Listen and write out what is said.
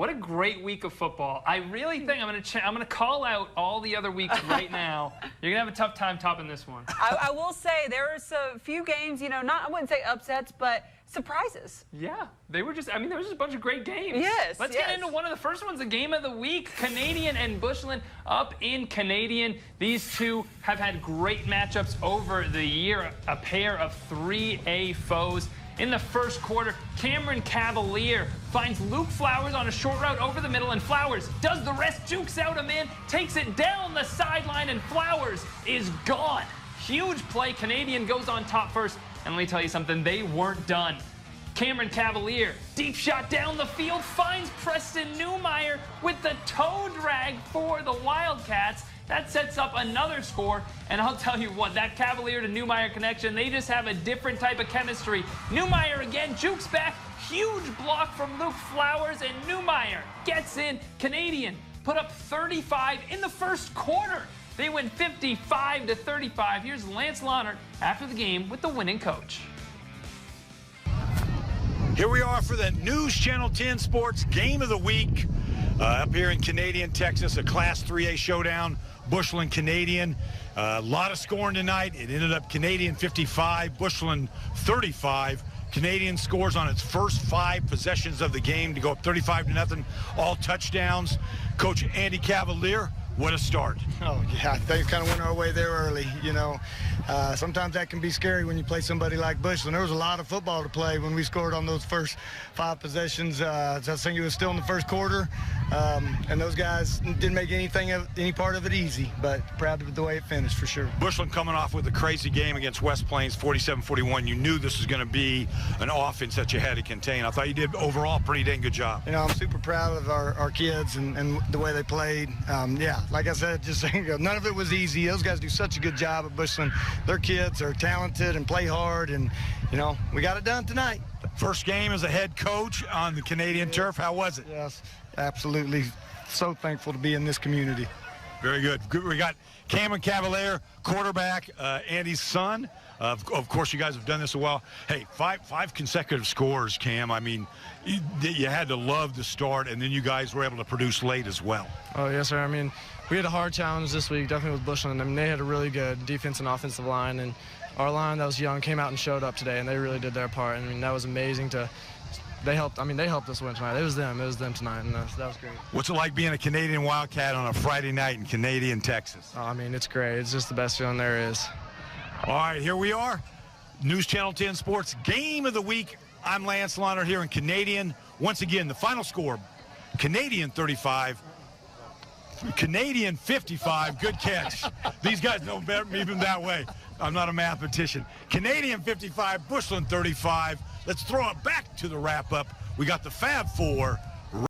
What a great week of football. I really think I'm gonna call out all the other weeks right now. You're gonna have a tough time topping this one. I will say there was a few games, you know, I wouldn't say upsets, but surprises. Yeah, they were just, there was just a bunch of great games. Yes, Let's get into one of the first ones, the game of the week. Canadian and Bushland up in Canadian. These two have had great matchups over the year, a pair of 3A foes. In the first quarter, Camren Cavalier finds Luke Flowers on a short route over the middle, and Flowers does the rest, jukes out a man, takes it down the sideline, and Flowers is gone. Huge play. Canadian goes on top first, and let me tell you something, they weren't done. Camren Cavalier, deep shot down the field, finds Preston Newmeyer with the toe drag for the Wildcats. That sets up another score, and I'll tell you what, that Cavalier to Newmeyer connection, they just have a different type of chemistry. Newmeyer again, jukes back, huge block from Luke Flowers, and Newmeyer gets in. Canadian put up 35 in the first quarter. They win 55-35. Here's Lance Launert after the game with the winning coach. Here we are for the News Channel 10 Sports Game of the Week. Up here in Canadian, Texas, a Class 3A showdown. Bushland Canadian. A lot of scoring tonight. It ended up Canadian 55, Bushland 35. Canadian scores on its first 5 possessions of the game to go up 35-0, all touchdowns. Coach Andy Cavalier, what a start. Oh, yeah, things kind of went our way there early, you know. Sometimes that can be scary when you play somebody like Bushland. There was a lot of football to play when we scored on those first 5 possessions. I think it was still in the first quarter, and those guys didn't make any part of it easy, but proud of the way it finished for sure. Bushland coming off with a crazy game against West Plains, 47-41. You knew this was going to be an offense that you had to contain. I thought you did overall a pretty dang good job. You know, I'm super proud of our kids and the way they played. Yeah, like I said, just saying, none of it was easy. Those guys do such a good job at Bushland. Their kids are talented and play hard, and, you know, we got it done tonight. First game as a head coach on the Canadian turf. How was it? Yes, absolutely. So thankful to be in this community. Very good. We got Camren Cavalier, quarterback, Andy's son. Of course, you guys have done this a while. Hey, five consecutive scores, Cam. I mean, you had to love the start, and then you guys were able to produce late as well. Oh, yes, sir. I mean, we had a hard challenge this week, definitely with Bushland. I mean, they had a really good defense and offensive line, and our line that was young came out and showed up today, and they really did their part. I mean, that was amazing they helped us win tonight. It was them tonight, and that was great. What's it like being a Canadian Wildcat on a Friday night in Canadian, Texas? Oh, I mean, it's great. It's just the best feeling there is. All right, here we are. News Channel 10 Sports Game of the Week. I'm Lance Launert here in Canadian. Once again, the final score, Canadian 35, Canadian 55. Good catch. These guys know better even that way. I'm not a mathematician. Canadian 55, Bushland 35. Let's throw it back to the wrap-up. We got the Fab Four.